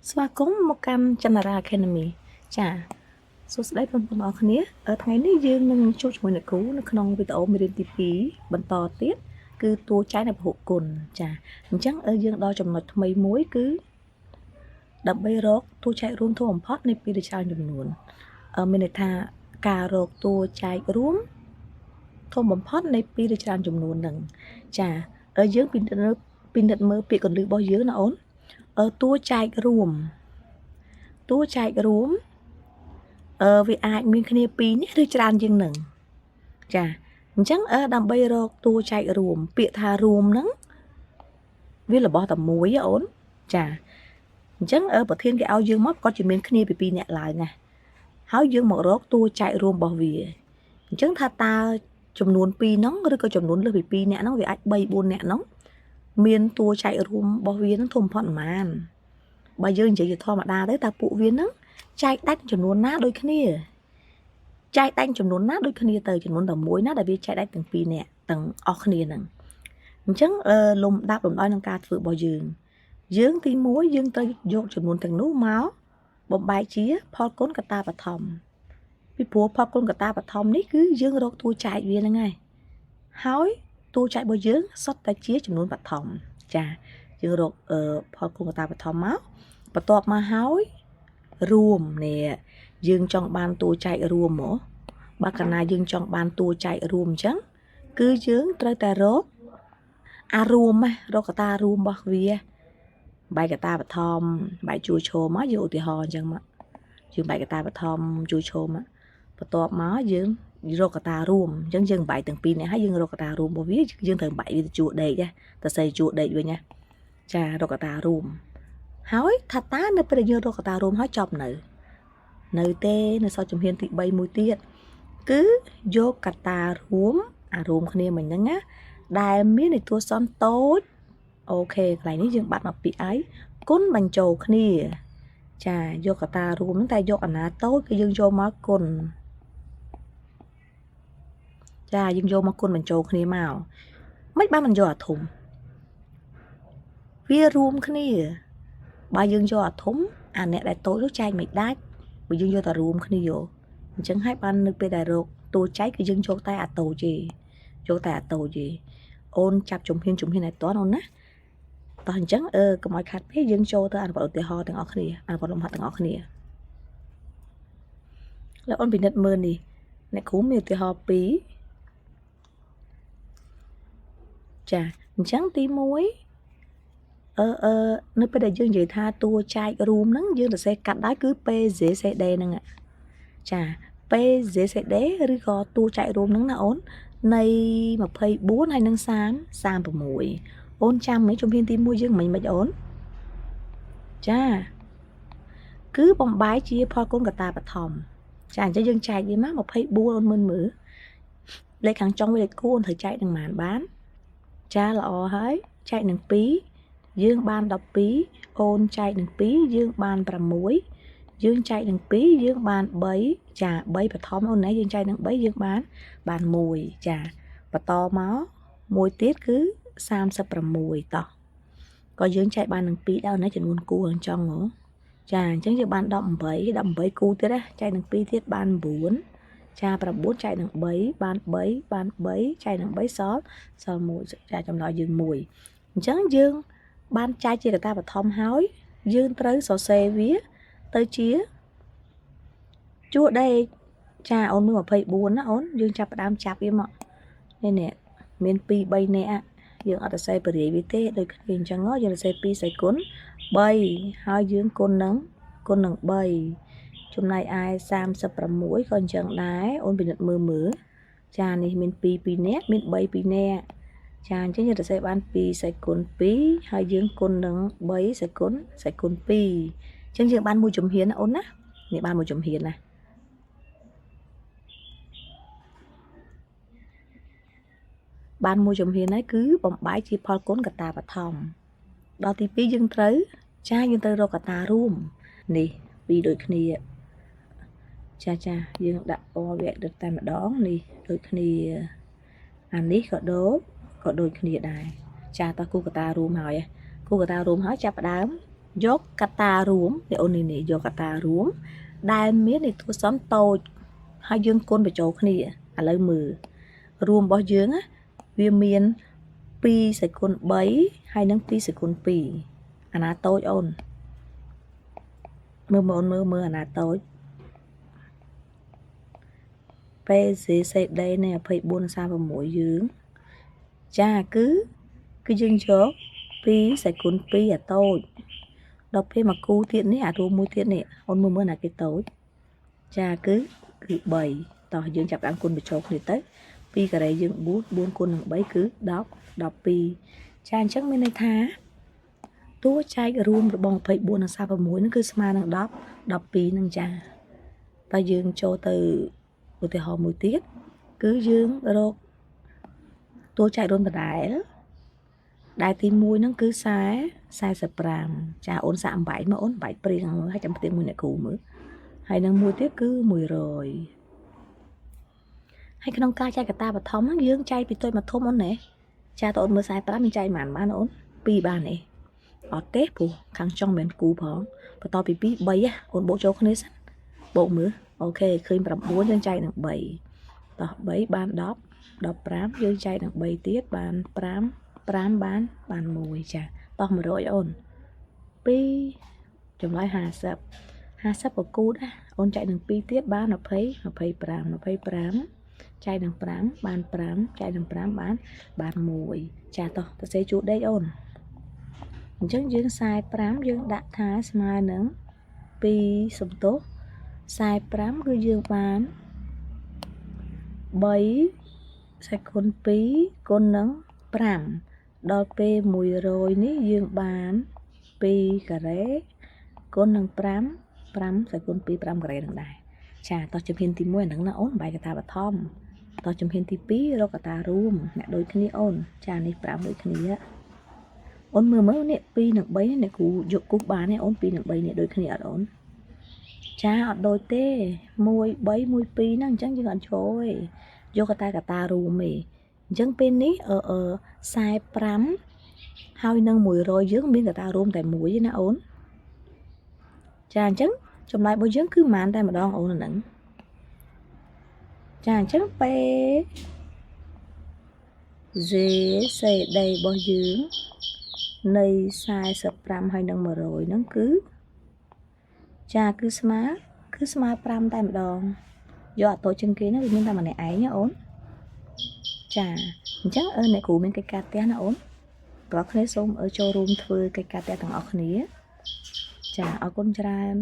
ស្វាគមន៍មកកាន់ចន្ទរា Academy ចាសួស្តីបងប្អូនអរគ្នាថ្ងៃនេះយើងនឹងជួបជាមួយអ្នកគ្រូនៅក្នុងវីដេអូមេរៀនទី2បន្តទៀតគឺតួចែកនៃពហុគុណចាអញ្ចឹងយើងដល់ចំណុចថ្មីមួយគឺដើម្បីរកតួចែករួមធំបំផុតនៃពីរច្រើនចំនួនមានន័យថាការរកតួចែករួមធំបំផុតនៃពីរច្រើនចំនួនហ្នឹងចាយើងពិនិត្យមើលពាក្យកន្លឹះរបស់យើងណាអូនតួចែករួមវាអាចមានគ្នា2នេះឬច្រើនជាងនឹងចាអញ្ចឹងដើម្បីរកតួចែករួមពាក្យថារួមហ្នឹងវារបស់តែមួយអូនចាអញ្ចឹងប្រធានគេឲ្យយើងមកគាត់ជាមានគ្នាពី2នាក់ឡើងណាហើយយើងមករកតួចែករួមរបស់វាអញ្ចឹងថាតើចំនួន2ហ្នឹងឬក៏ចំនួនលើសពី2នាក់ហ្នឹងវាអាច3 4នាក់ហ្នឹងមានតួចែករួមរបស់វាហ្នឹងធំបំផុតប៉ុន្មានបើយើងនិយាយជាធម្មតាទៅតើពួកវាហ្នឹងចែកដាច់ចំនួនណាដូចគ្នាចែកដាច់ចំនួនណាដូចគ្នាទៅចំនួនតែមួយណាដែលវាចែកដាច់ទាំង2នាក់ទាំងអស់គ្នាហ្នឹងអញ្ចឹងលំដាប់លំដោយនឹងការធ្វើរបស់យើងទី1យើងត្រូវយកចំនួនទាំងនោះមកបំបែកជាផលគុណកតាបឋមពីព្រោះផលគុណកតាបឋមនេះគឺយើងរកតួចែកវាហ្នឹងហើយតួចែករបស់យើងសុទ្ធតែជាចំនួនបឋមចាយើងរកផលគុណកតាបឋមមកបន្ទាប់មកហើយរួមនេះយើងចង់បានតួចែករួមមកបើកាលណាយើងចង់បានតួចែករួមអញ្ចឹងគឺយើងត្រូវតែរកអារួមរកកតារួមរបស់វាបែកកតាបឋមបែកជួរឈរមកយើងឧទាហរណ៍អញ្ចឹងមកយើងបែកកតាបឋមជួរឈរមកបន្ទាប់មកយើងរកកតារួមអញ្ចឹងយើងបែកទាំងពីរនេះហើយយើងរកកតារួមរបស់វាយើងត្រូវបែកវាទៅជួរដេកទៅសេជួរដេកវិញណាចារកកតារួមហើយថាតើនៅពេលយើងរកកតារួមហើយចប់នៅទេនៅសល់ជំហានទី3មួយទៀតគឺយកកតារួមអារួមគ្នាមិញហ្នឹងណាដែលមាននិទាសនតូចអូខេកន្លែងនេះយើងបាត់មកពីអីគុណបញ្ចូលគ្នាចាយកកតារួមហ្នឹងតែយកអាណាតូចគឺយើងយកមកគុណចាយើងយកមកគុណបញ្ចូលគ្នាមកមិនបានមិនយកអាធំវារួមគ្នាបើយើងយកអាធំអាអ្នកដែលតូចនោះចែកមិនដាច់បើយើងយកតែរួមគ្នាអញ្ចឹងហើយបាននៅពេលដែលរកតួចែកគឺយើងយកតែអាតូចទេអូនចាប់ជំហានឲ្យតន់អូនណាតោះអញ្ចឹងកុំឲ្យខាត់ពេកយើងចូលទៅអនុវត្តឧទាហរណ៍ទាំងអស់គ្នាអនុវត្តលំហាត់ទាំងអស់គ្នាแล้วអូនពិនិត្យមើលនេះអ្នកគ្រូមានឧទាហរណ៍2ចាអញ្ចឹងទី1នៅពេលដែលយើងនិយាយថាតួចែករួមហ្នឹងយើងសរសេរកាត់ដោយគឺ PZCD ហ្នឹងចា PZCD ឬក៏តួចែករួមហ្នឹងណាអូននៃ24ហើយនឹង36អូនចាំមិនជំហានទី1យើងមិនអូនចាគឺបំបែកជាផលគុណកតាបឋមចាអញ្ចឹងយើងចែកវាមក24អូនមើលលេខខាងចុងវាលេខគូអូនត្រូវចែកនឹងប៉ុន្មានបានចាល្អហើយចែកនឹង2យើងបាន12អូនចែកនឹង2យើងបាន6យើងចែកនឹង2យើងបាន3ចា3បឋមអូនណាយើងចែកនឹង3យើងបាន1ចាបន្តមកមួយទៀតគឺ36តោះក៏យើងចែកបាននឹង2ដែរណាចំនួនគូខាងចុងហ៎ចាអញ្ចឹងយើងបាន18គូទៀតណាចែកនឹង2ទៀតបាន9ចា9ចែកនឹង3បាន3ចែកនឹង3សល់1ចាចំណោះយើង1អញ្ចឹងយើងបានចែកជាកតាបឋមហើយយើងត្រូវសរសេរវាទៅជាជួរដេកចាអូនមើល24ណាអូនយើងចាប់ផ្ដើមចាប់វាមកនេះមាន2 3នាក់យើងអត់សរសេរបរិយាវាទេដូចគ្នាអញ្ចឹងយើងសរសេរ2សេគុណ3ហើយយើងគុណនឹង3ចំណែកឯ36ក៏អញ្ចឹងដែរអូនពិនិត្យមើលចានេះមាន2នាក់មាន3 2នាក់ចាអញ្ចឹងយើងសរសេរបាន2សេគុណ2ហើយយើងគុណនឹង3សេគុណ2អញ្ចឹងយើងបានមួយជំហានណាអូនណានេះបានមួយជំហានណាបានមួយជំហានហើយគឺបំបែកជាផលគុណកតាបឋមដល់ទី2យើងត្រូវរកកតារួមនេះ2ដូចគ្នាចាយើងដាក់ពណ៌វគ្គទៅតែម្ដងនេះដូចគ្នាអានេះក៏ដូចគ្នាដែរចាតោះគូកតារួមហើយចាប់ផ្ដើម យកកត្តារួមនេះអូននេះយកកត្តារួមដែលមាននៃតួសំតូចហើយយើងគុណបញ្ចូលគ្នាឥឡូវមើលរួមរបស់យើងណាវាមាន2សេគុណ3ហើយនឹង2សេគុណ2អាណាតូចអូនមើលអូនមើលអាណាតូចពេលសេដីនៃ2436យើងចាគឺយើងយក2សេគុណ2អាតូចដល់ពេលមកគូទៀតនេះអារួមមួយទៀតនេះអូនមើលណាគេតូចចាគឺ3តោះយើងចាប់តាមគុណបញ្ចូលគ្នាទៅ2ការ៉េយើង4គុណនឹង3គឺ10 12ចាអញ្ចឹងមានន័យថាតួចែករួមរបស់24និង36នឹងគឺស្មើនឹង10 12នឹងចាតើយើងចូលទៅឧទាហរណ៍មួយទៀតគឺយើងរកតួចែករួមដដែលទី1ហ្នឹងគឺ45ចាអូនសាកអំបែកមកអូនបែកព្រៀងមើលឲ្យចាំផ្ទៀងមួយអ្នកគ្រូមើលហើយនឹងមួយទៀតគឺ100ហើយក្នុងការចែកកត្តាបឋមហ្នឹងយើងចែកពីតូចមកធំអូនណាចាតើអូនមើល45មានចែកប៉ុន្មានបានអូន2បានទេអត់ទេព្រោះខាងចុងមិនគូផងបន្តពី2 3អូនបូកចូលគ្នាសិនបូកមើលអូខេឃើញ9យើងចែកនឹង3តោះ3បាន10 15យើងចែកនឹង3ទៀតបាន5បាន1ចាតោះ100អូន2ចម្លើយ50ប្រគូតអូនចែកនឹង2ទៀតបាន20 25ចែកនឹង5បាន5ចែកនឹង5បាន1ចាតោះទៅសេជួដេកអូនអញ្ចឹងយើង45យើងដាក់ថាស្មើនឹង2សំទោស45គឺយើងបាន3សេគុណ2គុណនឹង5ដល់ពេល100នេះយើងបាន2ការ៉េគុណនឹង5សេគុណ2 5ការ៉េនឹងដែរចាតោះជំហានទី1អាហ្នឹងណាអូនបែកកត្តាបឋមតោះជំហានទី2រកកត្តារួមអ្នកដូចគ្នាអូនចានេះ5ដូចគ្នាអូនមើលនេះ2និង3នេះគ្រូយកគូសបានទេអូន2និង3នេះដូចគ្នាអត់អូនចាអត់ដូចទេ1 3 1 2ហ្នឹងអញ្ចឹងយើងអត់ចូលទេយកកត្តារួមទេអញ្ចឹងពេលនេះ45ហើយនឹង100យើងមានកត្តារួមតែមួយទេណាអូនចាអញ្ចឹងចម្លើយរបស់យើងគឺប៉ុន្មានតែម្ដងអូនហ្នឹងចាអញ្ចឹងពេលសេដីរបស់យើងនៃ45ហើយនឹង100ហ្នឹងគឺចាគឺស្មើ5តែម្ដងយកអត់តូចជាងគេហ្នឹងវាមានតែម្នាក់ឯងណាអូនចាអញ្ចឹងអ្នកគ្រូមានកិច្ចការផ្ទះណាអូនបងប្អូនសូមចូលរួមធ្វើកិច្ចការផ្ទះទាំងអស់គ្នាចាអរគុណច្រើន